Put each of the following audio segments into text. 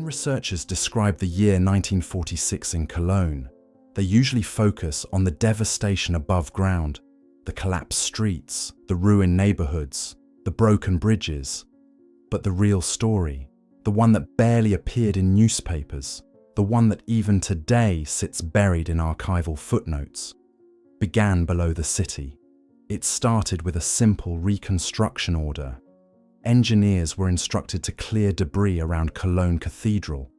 researchers describe the year 1946 in Cologne, they usually focus on the devastation above ground, the collapsed streets, the ruined neighborhoods, the broken bridges. But the real story, the one that barely appeared in newspapers, the one that even today sits buried in archival footnotes, began below the city. It started with a simple reconstruction order. Engineers were instructed to clear debris around Cologne Cathedral,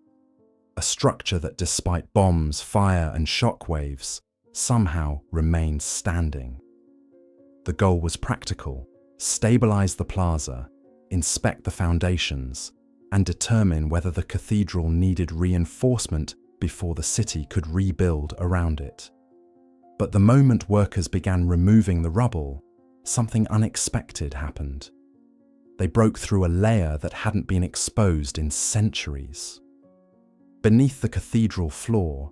a structure that, despite bombs, fire and shockwaves, somehow remained standing. The goal was practical: stabilize the plaza, inspect the foundations, and determine whether the cathedral needed reinforcement before the city could rebuild around it. But the moment workers began removing the rubble, something unexpected happened. They broke through a layer that hadn't been exposed in centuries. Beneath the cathedral floor,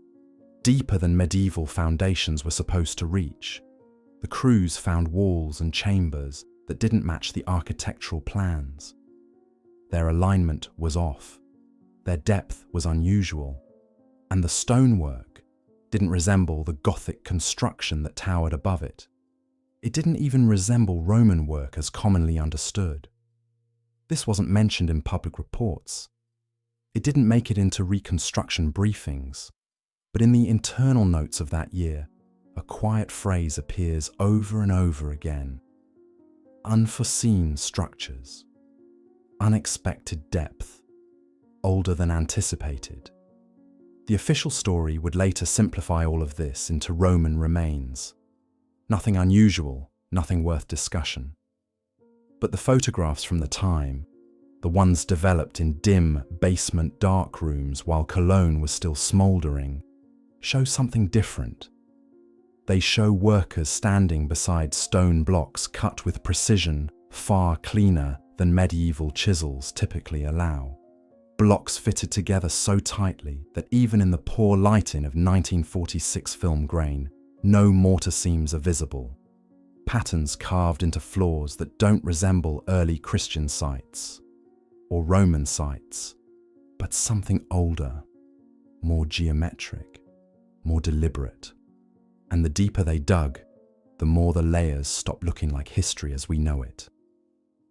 deeper than medieval foundations were supposed to reach, the crews found walls and chambers that didn't match the architectural plans. Their alignment was off, their depth was unusual, and the stonework didn't resemble the Gothic construction that towered above it. It didn't even resemble Roman work as commonly understood. This wasn't mentioned in public reports. It didn't make it into reconstruction briefings, but in the internal notes of that year, a quiet phrase appears over and over again: unforeseen structures, unexpected depth, older than anticipated. The official story would later simplify all of this into Roman remains. Nothing unusual, nothing worth discussion. But the photographs from the time, the ones developed in dim basement dark rooms while Cologne was still smouldering, show something different. They show workers standing beside stone blocks cut with precision far cleaner than medieval chisels typically allow. Blocks fitted together so tightly that even in the poor lighting of 1946 film grain, no mortar seams are visible. Patterns carved into floors that don't resemble early Christian sites or Roman sites, but something older, more geometric, more deliberate. And the deeper they dug, the more the layers stopped looking like history as we know it,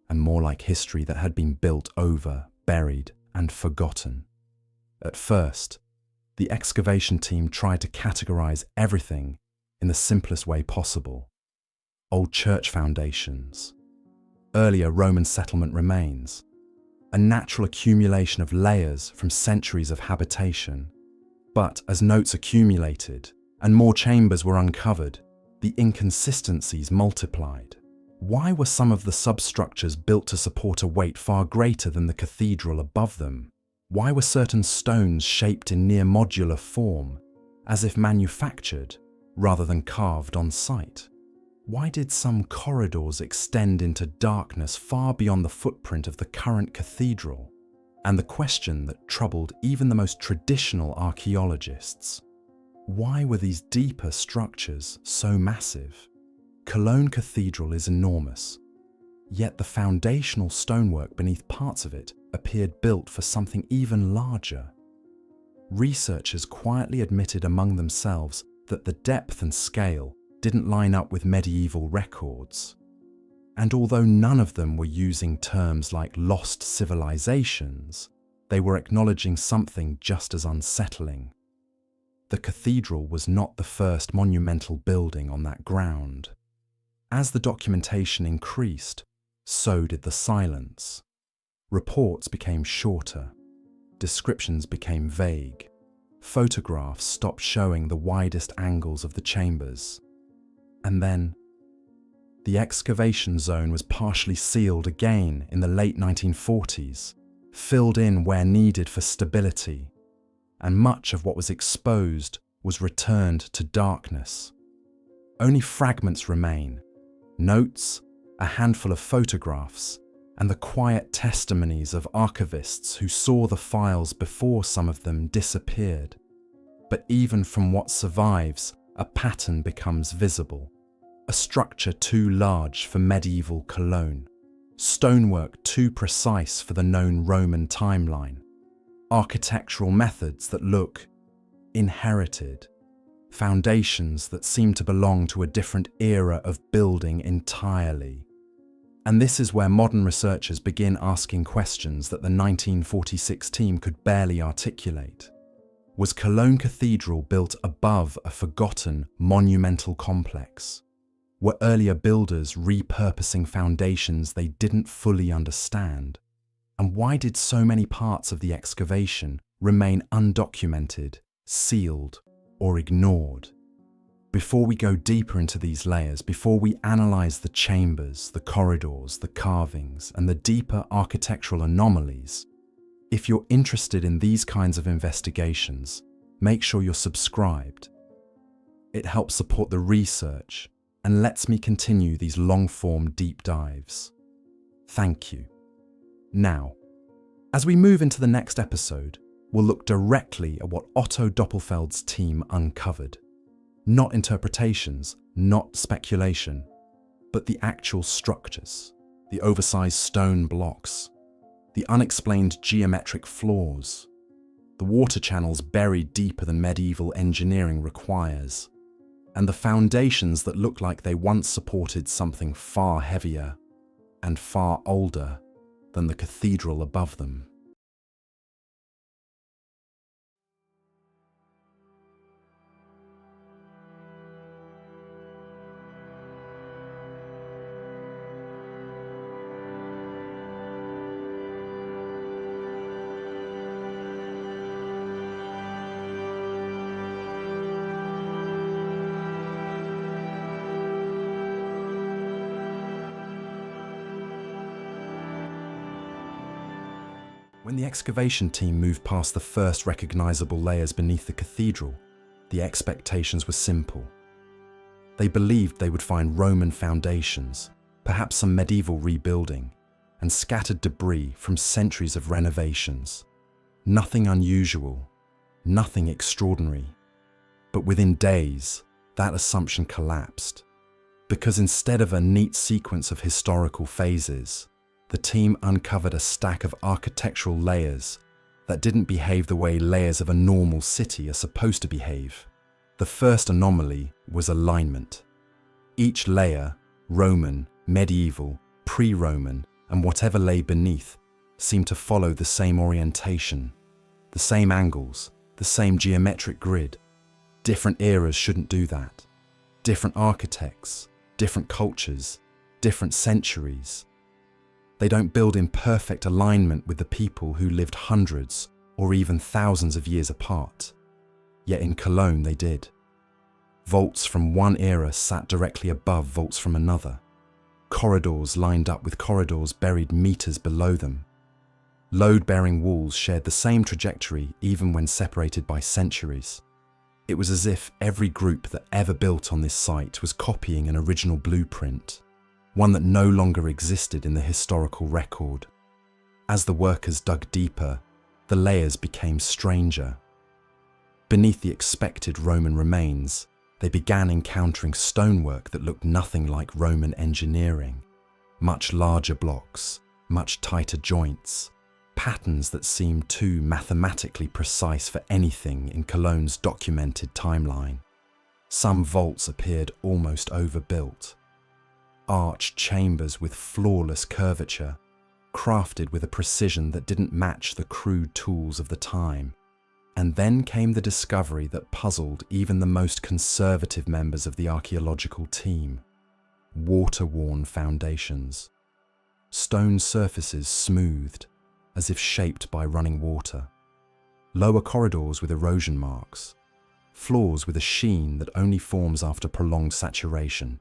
and more like history that had been built over, buried, and forgotten. At first, the excavation team tried to categorize everything in the simplest way possible. Old church foundations, earlier Roman settlement remains, a natural accumulation of layers from centuries of habitation. But as notes accumulated and more chambers were uncovered, the inconsistencies multiplied. Why were some of the substructures built to support a weight far greater than the cathedral above them? Why were certain stones shaped in near modular form, as if manufactured rather than carved on site? Why did some corridors extend into darkness far beyond the footprint of the current cathedral? And the question that troubled even the most traditional archaeologists: why were these deeper structures so massive? Cologne Cathedral is enormous, yet the foundational stonework beneath parts of it appeared built for something even larger. Researchers quietly admitted among themselves that the depth and scale didn't line up with medieval records. And although none of them were using terms like lost civilizations, they were acknowledging something just as unsettling. The cathedral was not the first monumental building on that ground. As the documentation increased, so did the silence. Reports became shorter, descriptions became vague, photographs stopped showing the widest angles of the chambers. And then, the excavation zone was partially sealed again in the late 1940s, filled in where needed for stability, and much of what was exposed was returned to darkness. Only fragments remain: notes, a handful of photographs, and the quiet testimonies of archivists who saw the files before some of them disappeared. But even from what survives, a pattern becomes visible. A structure too large for medieval Cologne, stonework too precise for the known Roman timeline, architectural methods that look inherited, foundations that seem to belong to a different era of building entirely. And this is where modern researchers begin asking questions that the 1946 team could barely articulate. Was Cologne Cathedral built above a forgotten monumental complex? Were earlier builders repurposing foundations they didn't fully understand? And why did so many parts of the excavation remain undocumented, sealed, or ignored? Before we go deeper into these layers, before we analyze the chambers, the corridors, the carvings, and the deeper architectural anomalies, if you're interested in these kinds of investigations, make sure you're subscribed. It helps support the research and lets me continue these long-form deep dives. Thank you. Now, as we move into the next episode, we'll look directly at what Otto Doppelfeld's team uncovered. Not interpretations, not speculation, but the actual structures, the oversized stone blocks, the unexplained geometric flaws, the water channels buried deeper than medieval engineering requires, and the foundations that look like they once supported something far heavier and far older than the cathedral above them. When the excavation team moved past the first recognizable layers beneath the cathedral, the expectations were simple. They believed they would find Roman foundations, perhaps some medieval rebuilding, and scattered debris from centuries of renovations. Nothing unusual, nothing extraordinary. But within days, that assumption collapsed, because instead of a neat sequence of historical phases, the team uncovered a stack of architectural layers that didn't behave the way layers of a normal city are supposed to behave. The first anomaly was alignment. Each layer, Roman, medieval, pre-Roman, and whatever lay beneath, seemed to follow the same orientation, the same angles, the same geometric grid. Different eras shouldn't do that. Different architects, different cultures, different centuries. They don't build in perfect alignment with the people who lived hundreds or even thousands of years apart. Yet in Cologne they did. Vaults from one era sat directly above vaults from another. Corridors lined up with corridors buried meters below them. Load-bearing walls shared the same trajectory even when separated by centuries. It was as if every group that ever built on this site was copying an original blueprint, one that no longer existed in the historical record. As the workers dug deeper, the layers became stranger. Beneath the expected Roman remains, they began encountering stonework that looked nothing like Roman engineering. Much larger blocks, much tighter joints, patterns that seemed too mathematically precise for anything in Cologne's documented timeline. Some vaults appeared almost overbuilt. Arched chambers with flawless curvature, crafted with a precision that didn't match the crude tools of the time. And then came the discovery that puzzled even the most conservative members of the archaeological team: water-worn foundations. Stone surfaces smoothed, as if shaped by running water. Lower corridors with erosion marks. Floors with a sheen that only forms after prolonged saturation.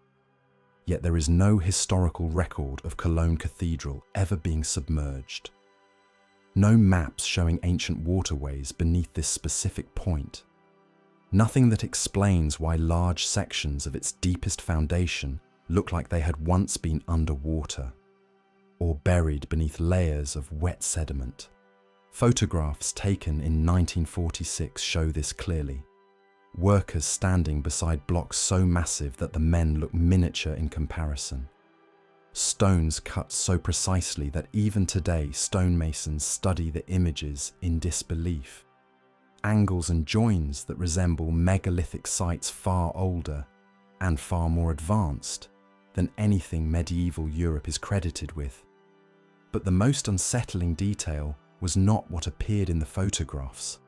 Yet there is no historical record of Cologne Cathedral ever being submerged. No maps showing ancient waterways beneath this specific point. Nothing that explains why large sections of its deepest foundation look like they had once been underwater, or buried beneath layers of wet sediment. Photographs taken in 1946 show this clearly. Workers standing beside blocks so massive that the men look miniature in comparison. stones cut so precisely that even today stonemasons study the images in disbelief. Angles and joins that resemble megalithic sites far older and far more advanced than anything medieval Europe is credited with. But the most unsettling detail was not what appeared in the photographs.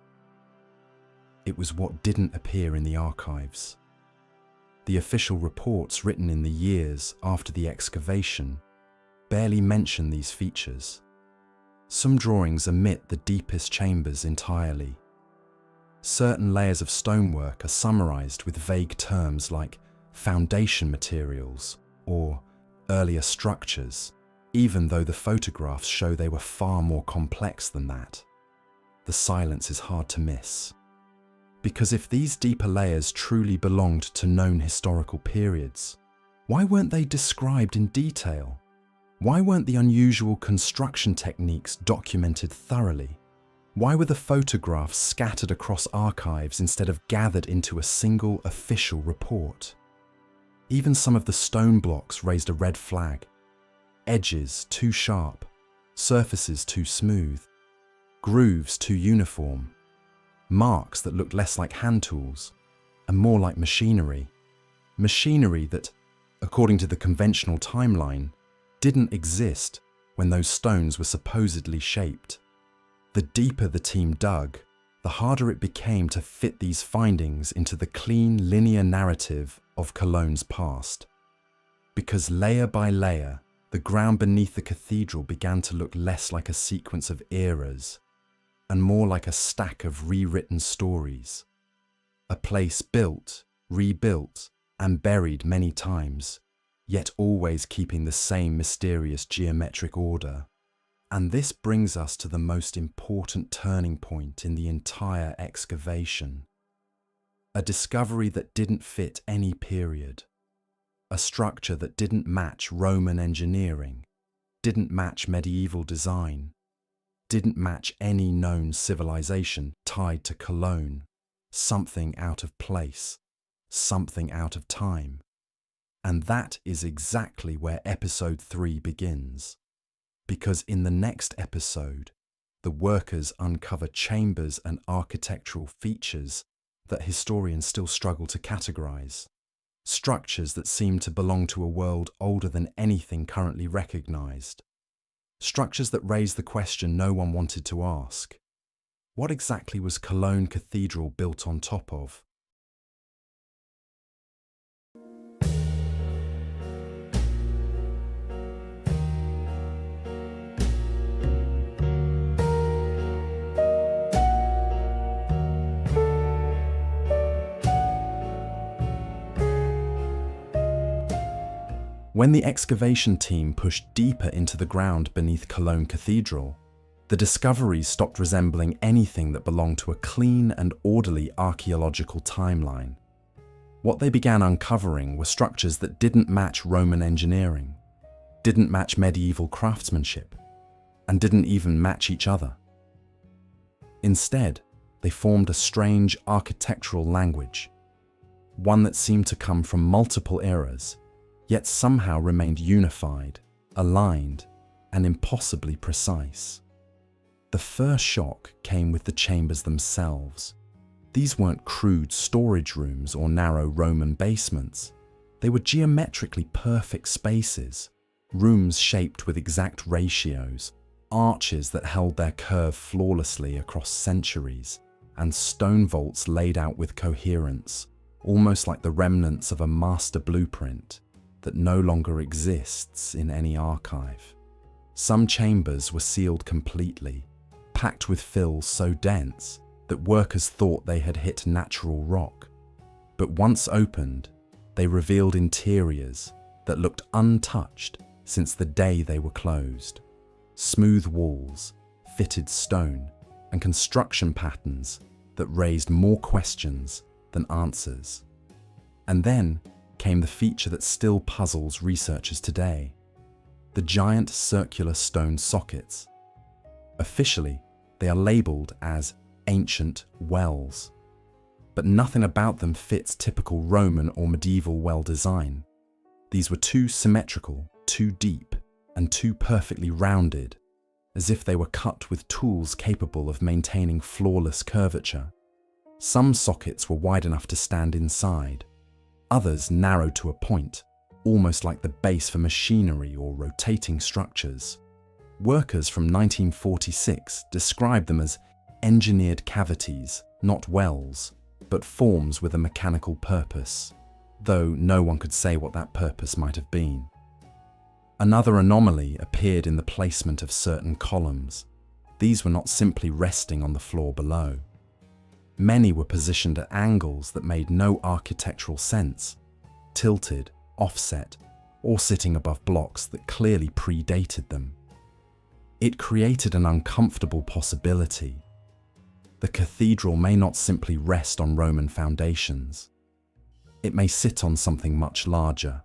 It was what didn't appear in the archives. The official reports written in the years after the excavation barely mention these features. Some drawings omit the deepest chambers entirely. Certain layers of stonework are summarized with vague terms like foundation materials or earlier structures, even though the photographs show they were far more complex than that. The silence is hard to miss. Because if these deeper layers truly belonged to known historical periods, why weren't they described in detail? Why weren't the unusual construction techniques documented thoroughly? Why were the photographs scattered across archives instead of gathered into a single official report? Even some of the stone blocks raised a red flag. Edges too sharp, surfaces too smooth, grooves too uniform, marks that looked less like hand tools and more like machinery. Machinery that, according to the conventional timeline, didn't exist when those stones were supposedly shaped. The deeper the team dug, the harder it became to fit these findings into the clean, linear narrative of Cologne's past. Because layer by layer, the ground beneath the cathedral began to look less like a sequence of eras and more like a stack of rewritten stories. A place built, rebuilt, and buried many times, yet always keeping the same mysterious geometric order. And this brings us to the most important turning point in the entire excavation. A discovery that didn't fit any period. A structure that didn't match Roman engineering, didn't match medieval design, didn't match any known civilization tied to Cologne. Something out of place, something out of time. And that is exactly where episode 3 begins. Because in the next episode, the workers uncover chambers and architectural features that historians still struggle to categorize. Structures that seem to belong to a world older than anything currently recognized. Structures that raise the question no one wanted to ask. What exactly was Cologne Cathedral built on top of? When the excavation team pushed deeper into the ground beneath Cologne Cathedral, the discoveries stopped resembling anything that belonged to a clean and orderly archaeological timeline. What they began uncovering were structures that didn't match Roman engineering, didn't match medieval craftsmanship, and didn't even match each other. Instead, they formed a strange architectural language, one that seemed to come from multiple eras, yet somehow remained unified, aligned, and impossibly precise. The first shock came with the chambers themselves. These weren't crude storage rooms or narrow Roman basements. They were geometrically perfect spaces, rooms shaped with exact ratios, arches that held their curve flawlessly across centuries, and stone vaults laid out with coherence, almost like the remnants of a master blueprint that no longer exists in any archive. Some chambers were sealed completely, packed with fill so dense that workers thought they had hit natural rock. But once opened, they revealed interiors that looked untouched since the day they were closed. Smooth walls, fitted stone, and construction patterns that raised more questions than answers. And then came the feature that still puzzles researchers today: the giant circular stone sockets. Officially, they are labelled as ancient wells, but nothing about them fits typical Roman or medieval well design. These were too symmetrical, too deep and too perfectly rounded, as if they were cut with tools capable of maintaining flawless curvature. Some sockets were wide enough to stand inside, others narrow to a point, almost like the base for machinery or rotating structures. Workers from 1946 described them as engineered cavities, not wells, but forms with a mechanical purpose, though no one could say what that purpose might have been. Another anomaly appeared in the placement of certain columns. These were not simply resting on the floor below. Many were positioned at angles that made no architectural sense, tilted, offset, or sitting above blocks that clearly predated them. It created an uncomfortable possibility. The cathedral may not simply rest on Roman foundations. It may sit on something much larger,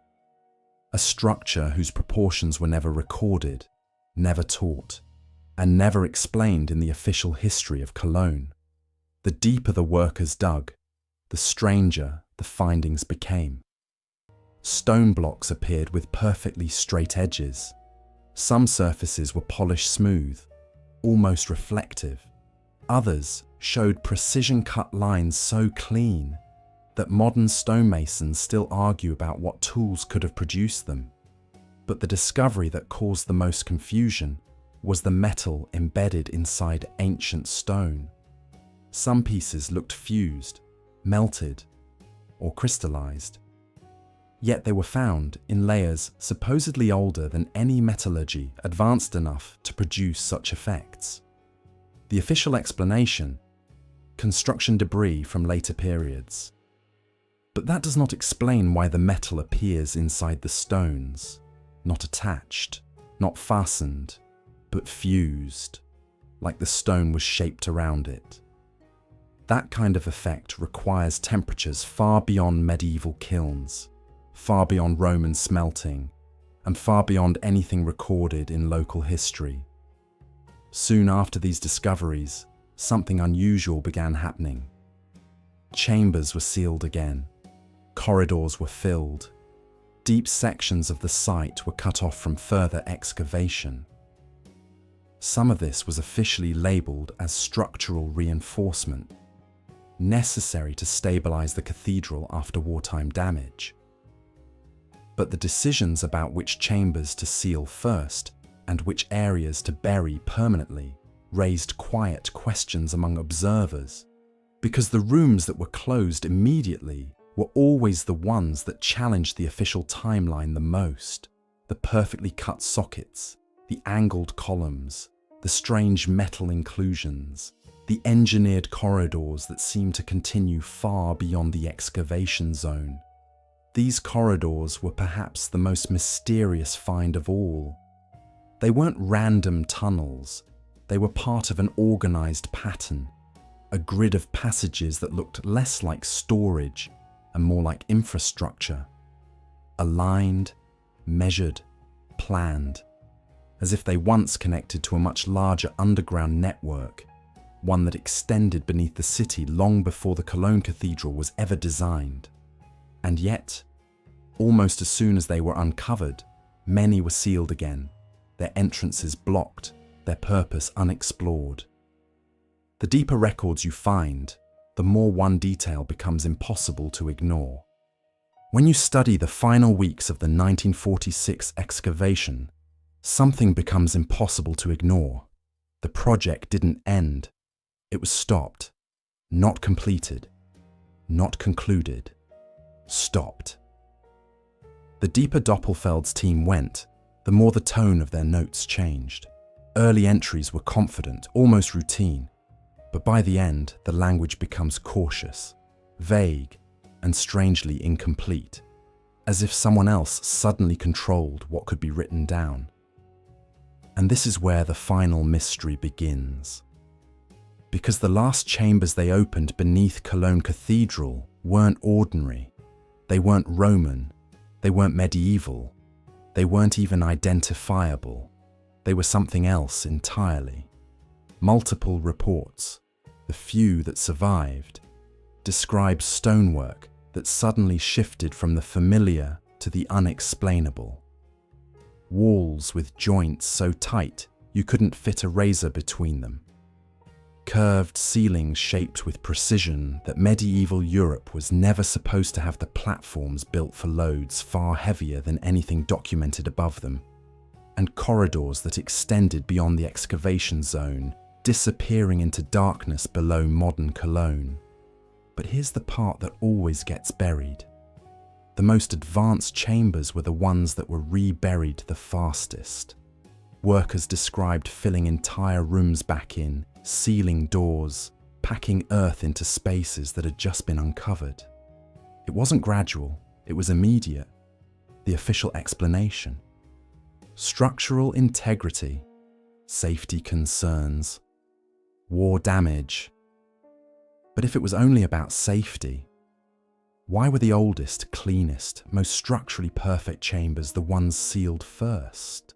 a structure whose proportions were never recorded, never taught, and never explained in the official history of Cologne. The deeper the workers dug, the stranger the findings became. Stone blocks appeared with perfectly straight edges. Some surfaces were polished smooth, almost reflective. Others showed precision-cut lines so clean that modern stonemasons still argue about what tools could have produced them. But the discovery that caused the most confusion was the metal embedded inside ancient stone. Some pieces looked fused, melted, or crystallized. Yet they were found in layers supposedly older than any metallurgy advanced enough to produce such effects. The official explanation: construction debris from later periods. But that does not explain why the metal appears inside the stones, not attached, not fastened, but fused, like the stone was shaped around it. That kind of effect requires temperatures far beyond medieval kilns, far beyond Roman smelting, and far beyond anything recorded in local history. Soon after these discoveries, something unusual began happening. Chambers were sealed again. Corridors were filled. Deep sections of the site were cut off from further excavation. Some of this was officially labelled as structural reinforcement, necessary to stabilize the cathedral after wartime damage. But the decisions about which chambers to seal first and which areas to bury permanently raised quiet questions among observers, because the rooms that were closed immediately were always the ones that challenged the official timeline the most. The perfectly cut sockets, the angled columns, the strange metal inclusions, the engineered corridors that seemed to continue far beyond the excavation zone. These corridors were perhaps the most mysterious find of all. They weren't random tunnels. They were part of an organized pattern, a grid of passages that looked less like storage and more like infrastructure, aligned, measured, planned, as if they once connected to a much larger underground network, one that extended beneath the city long before the Cologne Cathedral was ever designed. And yet, almost as soon as they were uncovered, many were sealed again, their entrances blocked, their purpose unexplored. The deeper records you find, the more one detail becomes impossible to ignore. When you study the final weeks of the 1946 excavation, something becomes impossible to ignore. The project didn't end. It was stopped, not completed, not concluded, stopped. The deeper Doppelfeld's team went, the more the tone of their notes changed. Early entries were confident, almost routine, but by the end, the language becomes cautious, vague, and strangely incomplete, as if someone else suddenly controlled what could be written down. And this is where the final mystery begins. Because the last chambers they opened beneath Cologne Cathedral weren't ordinary. They weren't Roman. They weren't medieval. They weren't even identifiable. They were something else entirely. Multiple reports, the few that survived, describe stonework that suddenly shifted from the familiar to the unexplainable. walls with joints so tight you couldn't fit a razor between them, curved ceilings shaped with precision that medieval Europe was never supposed to have the platforms built for loads far heavier than anything documented above them, and corridors that extended beyond the excavation zone, disappearing into darkness below modern Cologne. But here's the part that always gets buried. The most advanced chambers were the ones that were reburied the fastest. Workers described filling entire rooms back in, sealing doors, packing earth into spaces that had just been uncovered. It wasn't gradual, it was immediate. The official explanation: structural integrity, safety concerns, war damage. But if it was only about safety, why were the oldest, cleanest, most structurally perfect chambers the ones sealed first?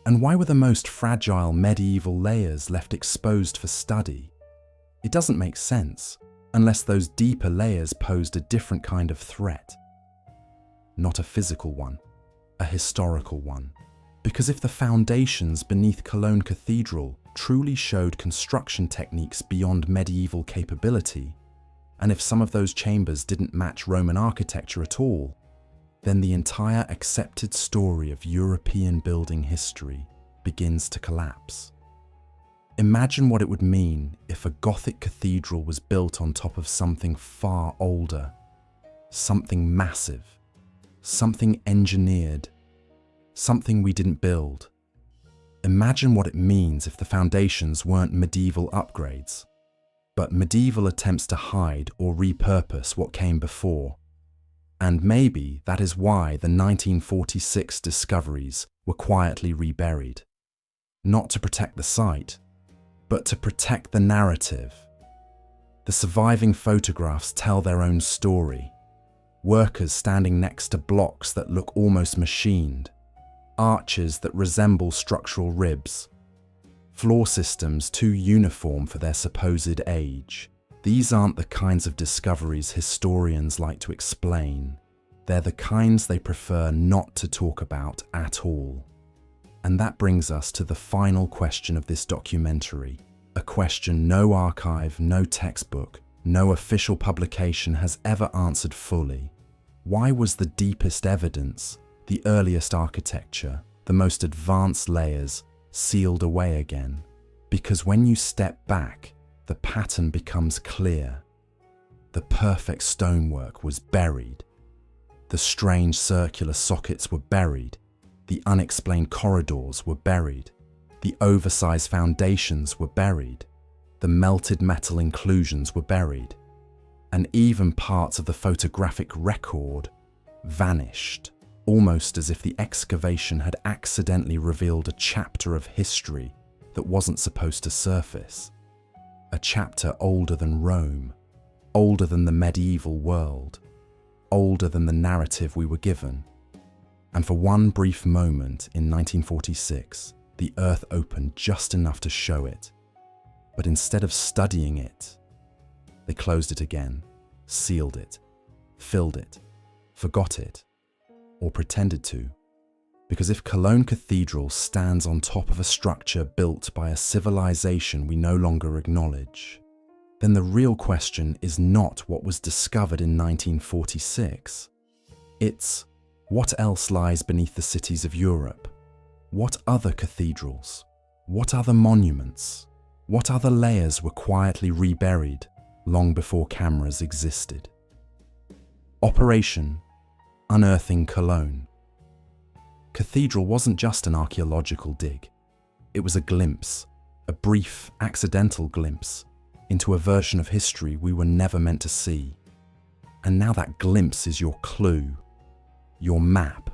And why were the most fragile medieval layers left exposed for study? It doesn't make sense, unless those deeper layers posed a different kind of threat. Not a physical one, a historical one. Because if the foundations beneath Cologne Cathedral truly showed construction techniques beyond medieval capability, and if some of those chambers didn't match Roman architecture at all, then the entire accepted story of European building history begins to collapse. Imagine what it would mean if a Gothic cathedral was built on top of something far older, something massive, something engineered, something we didn't build. Imagine what it means if the foundations weren't medieval upgrades, but medieval attempts to hide or repurpose what came before. And maybe that is why the 1946 discoveries were quietly reburied. Not to protect the site, but to protect the narrative. The surviving photographs tell their own story. Workers standing next to blocks that look almost machined, arches that resemble structural ribs, floor systems too uniform for their supposed age. These aren't the kinds of discoveries historians like to explain. They're the kinds they prefer not to talk about at all. And that brings us to the final question of this documentary, a question no archive, no textbook, no official publication has ever answered fully. Why was the deepest evidence, the earliest architecture, the most advanced layers, sealed away again? Because when you step back, the pattern becomes clear. The perfect stonework was buried. The strange circular sockets were buried. The unexplained corridors were buried. The oversized foundations were buried. The melted metal inclusions were buried. And even parts of the photographic record vanished, almost as if the excavation had accidentally revealed a chapter of history that wasn't supposed to surface. A chapter older than Rome, older than the medieval world, older than the narrative we were given. And for one brief moment in 1946, the earth opened just enough to show it. But instead of studying it, they closed it again, sealed it, filled it, forgot it, or pretended to. Because if Cologne Cathedral stands on top of a structure built by a civilization we no longer acknowledge, then the real question is not what was discovered in 1946. It's what else lies beneath the cities of Europe? What other cathedrals? What other monuments? What other layers were quietly reburied long before cameras existed? Operation Unearthing Cologne. Cathedral wasn't just an archaeological dig. It was a glimpse, a brief, accidental glimpse, into a version of history we were never meant to see. And now that glimpse is your clue, your map,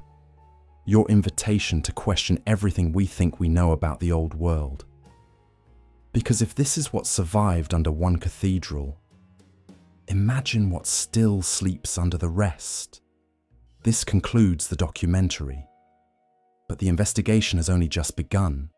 your invitation to question everything we think we know about the old world. Because if this is what survived under one cathedral, imagine what still sleeps under the rest. This concludes the documentary. But the investigation has only just begun.